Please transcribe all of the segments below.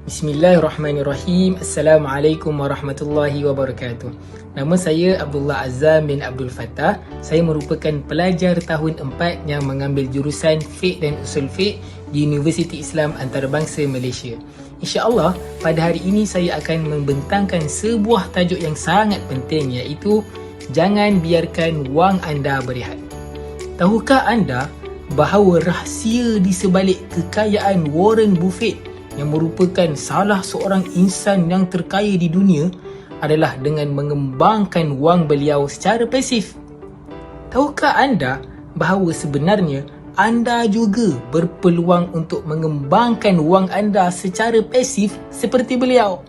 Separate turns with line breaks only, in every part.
Bismillahirrahmanirrahim. Assalamualaikum warahmatullahi wabarakatuh. Nama saya Abdullah Azam bin Abdul Fattah. Saya merupakan pelajar tahun 4 yang mengambil jurusan Fiqh dan Usul Fiqh di Universiti Islam Antarabangsa Malaysia. InsyaAllah pada hari ini saya akan membentangkan sebuah tajuk yang sangat penting, iaitu jangan biarkan wang anda berehat. Tahukah anda bahawa rahsia di sebalik kekayaan Warren Buffett yang merupakan salah seorang insan yang terkaya di dunia adalah dengan mengembangkan wang beliau secara pasif? Tahukah anda bahawa sebenarnya anda juga berpeluang untuk mengembangkan wang anda secara pasif seperti beliau?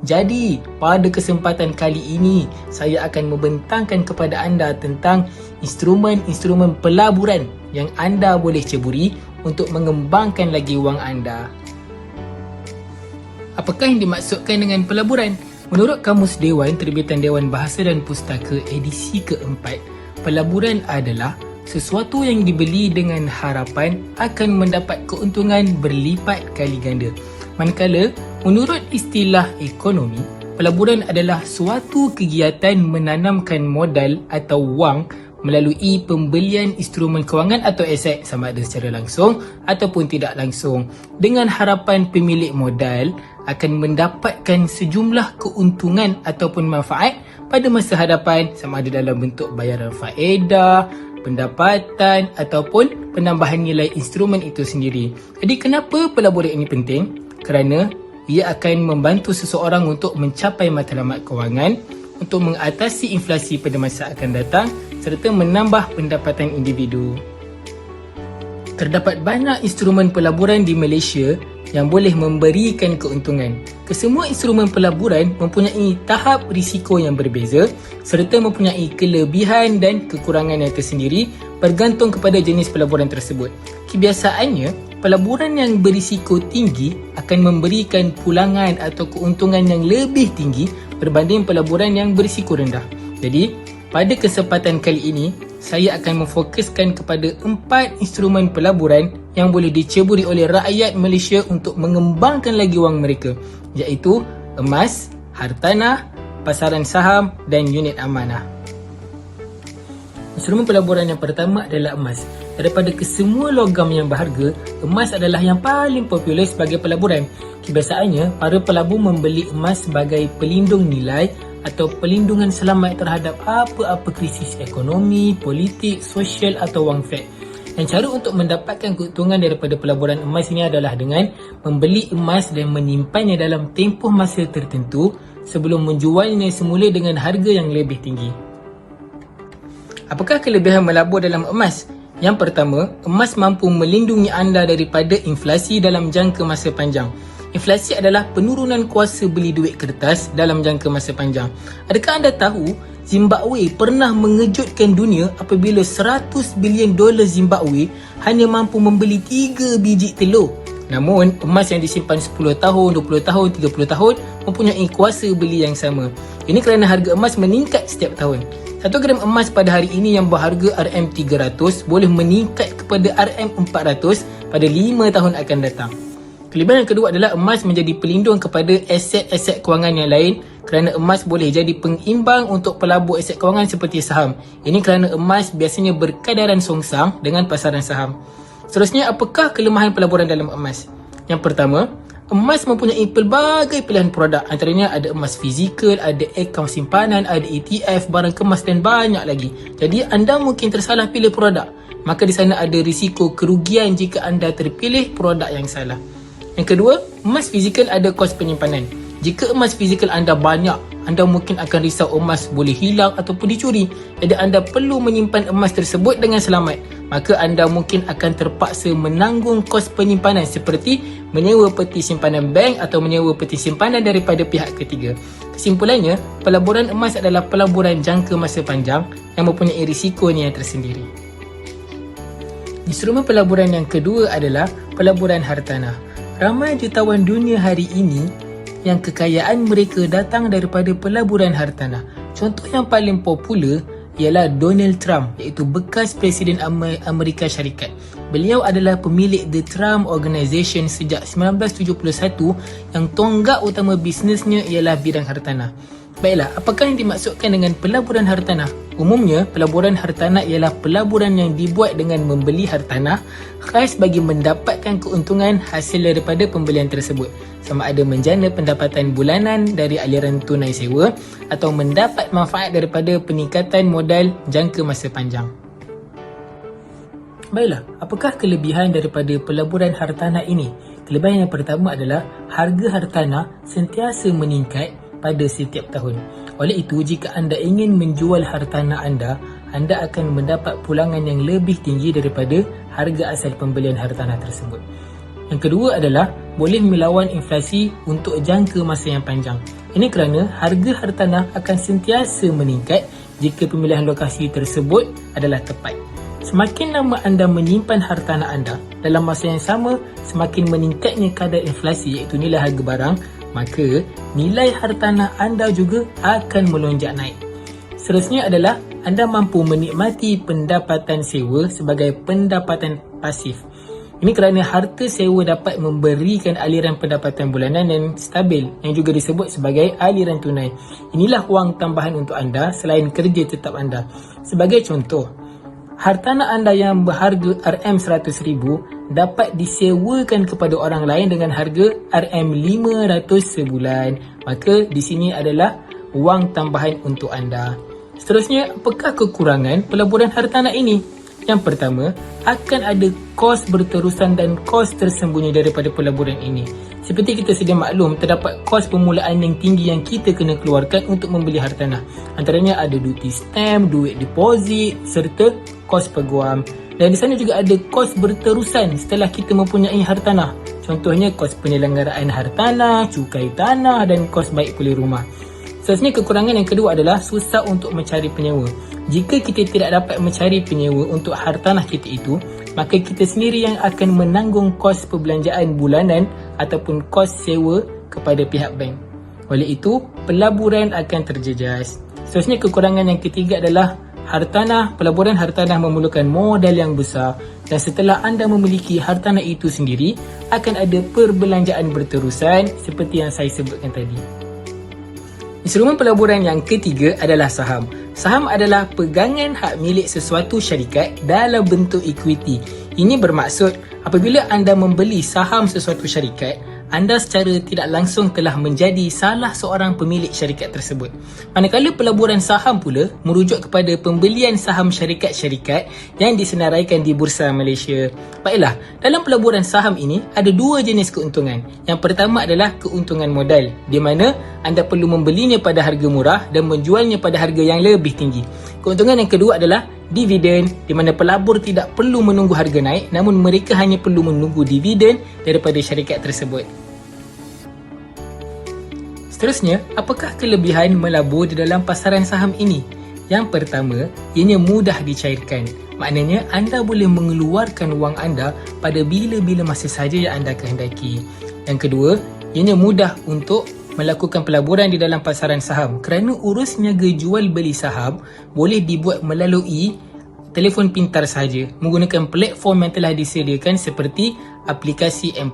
Jadi, pada kesempatan kali ini, saya akan membentangkan kepada anda tentang instrumen-instrumen pelaburan yang anda boleh ceburi untuk mengembangkan lagi wang anda. Apakah yang dimaksudkan dengan pelaburan? Menurut Kamus Dewan Terbitan Dewan Bahasa dan Pustaka edisi keempat, pelaburan adalah sesuatu yang dibeli dengan harapan akan mendapat keuntungan berlipat kali ganda. Manakala, menurut istilah ekonomi, pelaburan adalah suatu kegiatan menanamkan modal atau wang melalui pembelian instrumen kewangan atau aset sama ada secara langsung ataupun tidak langsung, dengan harapan pemilik modal akan mendapatkan sejumlah keuntungan ataupun manfaat pada masa hadapan, sama ada dalam bentuk bayaran faedah, pendapatan ataupun penambahan nilai instrumen itu sendiri. Jadi kenapa pelaburan ini penting? Kerana ia akan membantu seseorang untuk mencapai matlamat kewangan, untuk mengatasi inflasi pada masa akan datang serta menambah pendapatan individu. Terdapat banyak instrumen pelaburan di Malaysia yang boleh memberikan keuntungan. Kesemua instrumen pelaburan mempunyai tahap risiko yang berbeza serta mempunyai kelebihan dan kekurangan yang tersendiri bergantung kepada jenis pelaburan tersebut. Kebiasaannya, pelaburan yang berisiko tinggi akan memberikan pulangan atau keuntungan yang lebih tinggi berbanding pelaburan yang berisiko rendah. Jadi, pada kesempatan kali ini, saya akan memfokuskan kepada 4 instrumen pelaburan yang boleh diceburi oleh rakyat Malaysia untuk mengembangkan lagi wang mereka, iaitu emas, hartanah, pasaran saham dan unit amanah. Instrumen pelaburan yang pertama adalah emas. Daripada kesemua logam yang berharga, emas adalah yang paling popular sebagai pelaburan. Kebiasaannya, para pelabur membeli emas sebagai pelindung nilai atau pelindungan selamat terhadap apa-apa krisis ekonomi, politik, sosial atau wang fed. Dan cara untuk mendapatkan keuntungan daripada pelaburan emas ini adalah dengan membeli emas dan menyimpannya dalam tempoh masa tertentu sebelum menjualnya semula dengan harga yang lebih tinggi. Apakah kelebihan melabur dalam emas? Yang pertama, emas mampu melindungi anda daripada inflasi dalam jangka masa panjang. Inflasi adalah penurunan kuasa beli duit kertas dalam jangka masa panjang. Adakah anda tahu Zimbabwe pernah mengejutkan dunia apabila 100 bilion dolar Zimbabwe hanya mampu membeli 3 biji telur? Namun, emas yang disimpan 10 tahun, 20 tahun, 30 tahun mempunyai kuasa beli yang sama. Ini kerana harga emas meningkat setiap tahun. 1 gram emas pada hari ini yang berharga RM300 boleh meningkat kepada RM400 pada 5 tahun akan datang. Kelebihan yang kedua adalah emas menjadi pelindung kepada aset-aset kewangan yang lain kerana emas boleh jadi pengimbang untuk pelabur aset kewangan seperti saham. Ini kerana emas biasanya berkadaran songsang dengan pasaran saham. Seterusnya, apakah kelemahan pelaburan dalam emas? Yang pertama, emas mempunyai pelbagai pilihan produk. Antaranya ada emas fizikal, ada akaun simpanan, ada ETF, barang kemas dan banyak lagi. Jadi anda mungkin tersalah pilih produk. Maka di sana ada risiko kerugian jika anda terpilih produk yang salah. Yang kedua, emas fizikal ada kos penyimpanan. Jika emas fizikal anda banyak, anda mungkin akan risau emas boleh hilang ataupun dicuri. Jadi anda perlu menyimpan emas tersebut dengan selamat. Maka anda mungkin akan terpaksa menanggung kos penyimpanan seperti menyewa peti simpanan bank atau menyewa peti simpanan daripada pihak ketiga. Kesimpulannya, pelaburan emas adalah pelaburan jangka masa panjang yang mempunyai risikonya yang tersendiri. Instrumen pelaburan yang kedua adalah pelaburan hartanah. Ramai jutawan dunia hari ini yang kekayaan mereka datang daripada pelaburan hartanah. Contoh yang paling popular ialah Donald Trump, iaitu bekas Presiden Amerika Syarikat. beliau adalah pemilik The Trump Organization sejak 1971 yang tonggak utama bisnesnya ialah bidang hartanah. Baiklah, apakah yang dimaksudkan dengan pelaburan hartanah? Umumnya, pelaburan hartanah ialah pelaburan yang dibuat dengan membeli hartanah khas bagi mendapatkan keuntungan hasil daripada pembelian tersebut, sama ada menjana pendapatan bulanan dari aliran tunai sewa atau mendapat manfaat daripada peningkatan modal jangka masa panjang. Baiklah, apakah kelebihan daripada pelaburan hartanah ini? Kelebihan yang pertama adalah harga hartanah sentiasa meningkat pada setiap tahun. Oleh itu, jika anda ingin menjual hartanah anda akan mendapat pulangan yang lebih tinggi daripada harga asal pembelian hartanah tersebut. Yang kedua adalah boleh melawan inflasi untuk jangka masa yang panjang. Ini kerana harga hartanah akan sentiasa meningkat jika pemilihan lokasi tersebut adalah tepat. Semakin lama anda menyimpan hartanah anda, dalam masa yang sama, semakin meningkatnya kadar inflasi iaitu nilai harga barang, maka nilai hartanah anda juga akan melonjak naik. Seterusnya adalah anda mampu menikmati pendapatan sewa sebagai pendapatan pasif. Ini kerana harta sewa dapat memberikan aliran pendapatan bulanan yang stabil yang juga disebut sebagai aliran tunai. Inilah wang tambahan untuk anda selain kerja tetap anda. Sebagai contoh, hartanah anda yang berharga RM100,000 dapat disewakan kepada orang lain dengan harga RM500 sebulan. Maka di sini adalah wang tambahan untuk anda. Seterusnya, apakah kekurangan pelaburan hartanah ini? Yang pertama, akan ada kos berterusan dan kos tersembunyi daripada pelaburan ini. Seperti kita sedia maklum, terdapat kos permulaan yang tinggi yang kita kena keluarkan untuk membeli hartanah. Antaranya ada duty stamp, duit deposit serta kos peguam. Dan di sana juga ada kos berterusan setelah kita mempunyai hartanah. Contohnya kos penyelenggaraan hartanah, cukai tanah dan kos baik pulih rumah. Seterusnya, kekurangan yang kedua adalah susah untuk mencari penyewa. Jika kita tidak dapat mencari penyewa untuk hartanah kita itu, maka kita sendiri yang akan menanggung kos perbelanjaan bulanan ataupun kos sewa kepada pihak bank. Oleh itu, pelaburan akan terjejas. Seterusnya, kekurangan yang ketiga adalah pelaburan hartanah memerlukan modal yang besar, dan setelah anda memiliki hartanah itu sendiri, akan ada perbelanjaan berterusan seperti yang saya sebutkan tadi. Instrumen pelaburan yang ketiga adalah saham. Saham adalah pegangan hak milik sesuatu syarikat dalam bentuk equity. Ini bermaksud apabila anda membeli saham sesuatu syarikat, anda secara tidak langsung telah menjadi salah seorang pemilik syarikat tersebut. Manakala pelaburan saham pula merujuk kepada pembelian saham syarikat-syarikat yang disenaraikan di Bursa Malaysia. Baiklah, dalam pelaburan saham ini ada dua jenis keuntungan. Yang pertama adalah keuntungan modal, di mana anda perlu membelinya pada harga murah dan menjualnya pada harga yang lebih tinggi. Keuntungan yang kedua adalah dividen, di mana pelabur tidak perlu menunggu harga naik, namun mereka hanya perlu menunggu dividen daripada syarikat tersebut. Seterusnya, apakah kelebihan melabur di dalam pasaran saham ini? Yang pertama, ianya mudah dicairkan. Maknanya, anda boleh mengeluarkan wang anda pada bila-bila masa sahaja yang anda kehendaki. Yang kedua, ianya mudah untuk melakukan pelaburan di dalam pasaran saham kerana urus niaga jual beli saham boleh dibuat melalui telefon pintar sahaja menggunakan platform yang telah disediakan seperti aplikasi M+.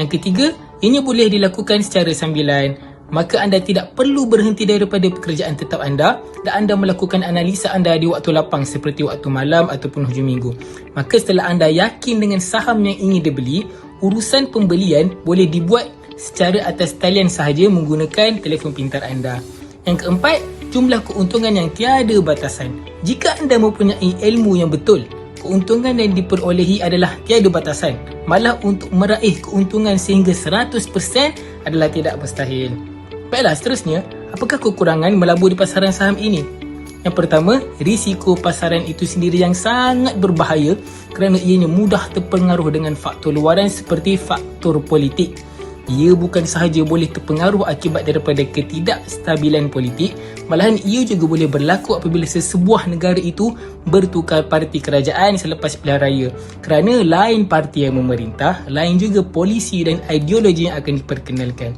Yang ketiga, ianya boleh dilakukan secara sambilan. Maka anda tidak perlu berhenti daripada pekerjaan tetap anda dan anda melakukan analisa anda di waktu lapang seperti waktu malam ataupun hujung minggu. Maka setelah anda yakin dengan saham yang ingin dibeli, urusan pembelian boleh dibuat secara atas talian sahaja menggunakan telefon pintar anda. Yang keempat, jumlah keuntungan yang tiada batasan. Jika anda mempunyai ilmu yang betul, keuntungan yang diperolehi adalah tiada batasan. Malah untuk meraih keuntungan sehingga 100% adalah tidak mustahil. Baiklah, seterusnya, apakah kekurangan melabur di pasaran saham ini? Yang pertama, risiko pasaran itu sendiri yang sangat berbahaya kerana ianya mudah terpengaruh dengan faktor luaran seperti faktor politik. Ia bukan sahaja boleh terpengaruh akibat daripada ketidakstabilan politik, malahan ia juga boleh berlaku apabila sesebuah negara itu bertukar parti kerajaan selepas pilihan raya. Kerana lain parti yang memerintah, lain juga polisi dan ideologi yang akan diperkenalkan.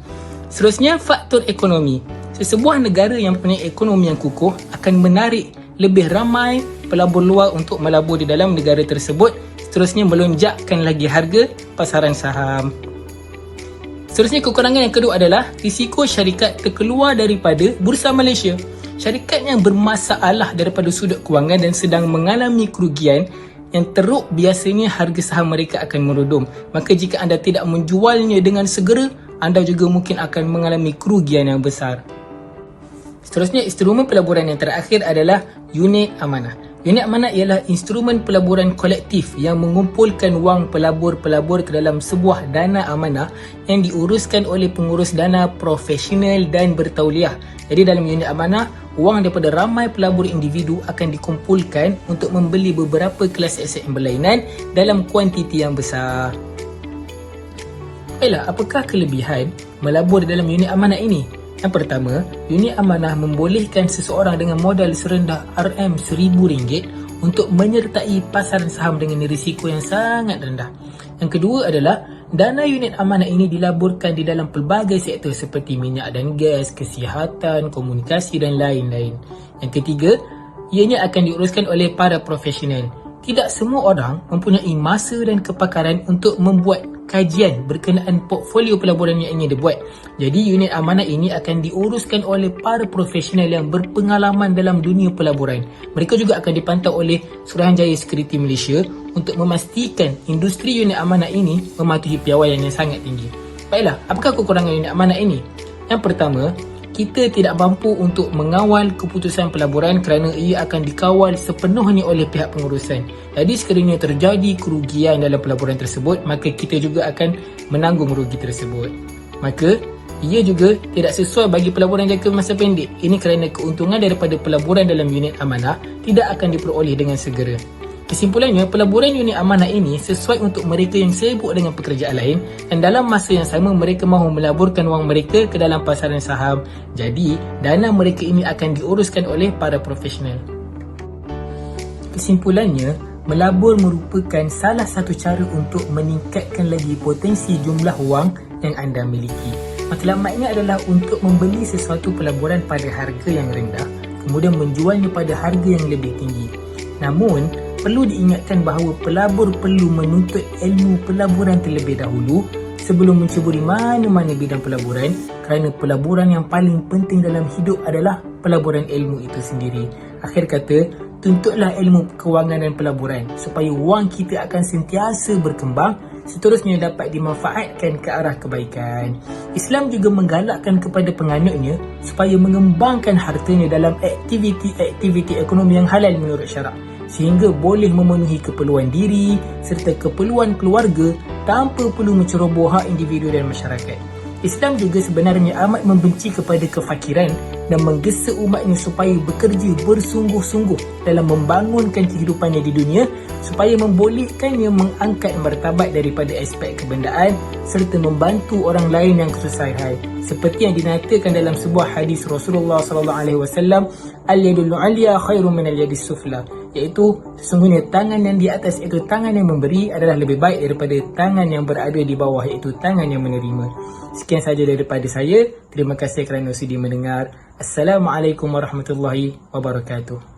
Seterusnya, faktor ekonomi. Sesebuah negara yang mempunyai ekonomi yang kukuh akan menarik lebih ramai pelabur luar untuk melabur di dalam negara tersebut seterusnya melonjakkan lagi harga pasaran saham. Seterusnya, kekurangan yang kedua adalah risiko syarikat terkeluar daripada Bursa Malaysia. Syarikat yang bermasalah daripada sudut kewangan dan sedang mengalami kerugian yang teruk, biasanya harga saham mereka akan merudum. Maka jika anda tidak menjualnya dengan segera, anda juga mungkin akan mengalami kerugian yang besar. Seterusnya, instrumen pelaburan yang terakhir adalah unit amanah. Unit amanah ialah instrumen pelaburan kolektif yang mengumpulkan wang pelabur-pelabur ke dalam sebuah dana amanah yang diuruskan oleh pengurus dana profesional dan bertauliah. Jadi dalam unit amanah, wang daripada ramai pelabur individu akan dikumpulkan untuk membeli beberapa kelas aset yang berlainan dalam kuantiti yang besar. Baiklah, apakah kelebihan melabur dalam unit amanah ini? Yang pertama, unit amanah membolehkan seseorang dengan modal serendah RM1,000 untuk menyertai pasaran saham dengan risiko yang sangat rendah. Yang kedua adalah, dana unit amanah ini dilaburkan di dalam pelbagai sektor seperti minyak dan gas, kesihatan, komunikasi dan lain-lain. Yang ketiga, ianya akan diuruskan oleh para profesional. Tidak semua orang mempunyai masa dan kepakaran untuk membuat kajian berkenaan portfolio pelaburan yang ingin dibuat. Jadi unit amanah ini akan diuruskan oleh para profesional yang berpengalaman dalam dunia pelaburan. Mereka juga akan dipantau oleh Suruhanjaya Sekuriti Malaysia untuk memastikan industri unit amanah ini mematuhi piawaian yang sangat tinggi. Baiklah, apakah kekurangan unit amanah ini? Yang pertama, kita tidak mampu untuk mengawal keputusan pelaburan kerana ia akan dikawal sepenuhnya oleh pihak pengurusan. Jadi sekiranya terjadi kerugian dalam pelaburan tersebut, maka kita juga akan menanggung rugi tersebut. Maka ia juga tidak sesuai bagi pelaburan jangka masa pendek. Ini kerana keuntungan daripada pelaburan dalam unit amanah tidak akan diperoleh dengan segera. Kesimpulannya, pelaburan unit amanah ini sesuai untuk mereka yang sibuk dengan pekerjaan lain dan dalam masa yang sama mereka mahu melaburkan wang mereka ke dalam pasaran saham. Jadi, dana mereka ini akan diuruskan oleh para profesional. Kesimpulannya, melabur merupakan salah satu cara untuk meningkatkan lagi potensi jumlah wang yang anda miliki. Matlamatnya adalah untuk membeli sesuatu pelaburan pada harga yang rendah, kemudian menjualnya pada harga yang lebih tinggi. Namun, perlu diingatkan bahawa pelabur perlu menuntut ilmu pelaburan terlebih dahulu sebelum menceburi mana-mana bidang pelaburan, kerana pelaburan yang paling penting dalam hidup adalah pelaburan ilmu itu sendiri. Akhir kata, tuntutlah ilmu kewangan dan pelaburan supaya wang kita akan sentiasa berkembang, seterusnya dapat dimanfaatkan ke arah kebaikan. Islam juga menggalakkan kepada penganutnya supaya mengembangkan hartanya dalam aktiviti-aktiviti ekonomi yang halal menurut syarak, sehingga boleh memenuhi keperluan diri serta keperluan keluarga tanpa perlu menceroboh hak individu dan masyarakat. Islam juga sebenarnya amat membenci kepada kefakiran dan menggesa umatnya supaya bekerja bersungguh-sungguh dalam membangunkan kehidupannya di dunia supaya membolehkannya mengangkat martabat daripada aspek kebendaan serta membantu orang lain yang kesusahan. Seperti yang dinatakan dalam sebuah hadis Rasulullah SAW, al-yadul 'alya khairun min al-yadis sufla, iaitu sesungguhnya tangan yang di atas, iaitu tangan yang memberi, adalah lebih baik daripada tangan yang berada di bawah, iaitu tangan yang menerima. Sekian sahaja daripada saya. Terima kasih kerana sudi mendengar. Assalamualaikum warahmatullahi wabarakatuh.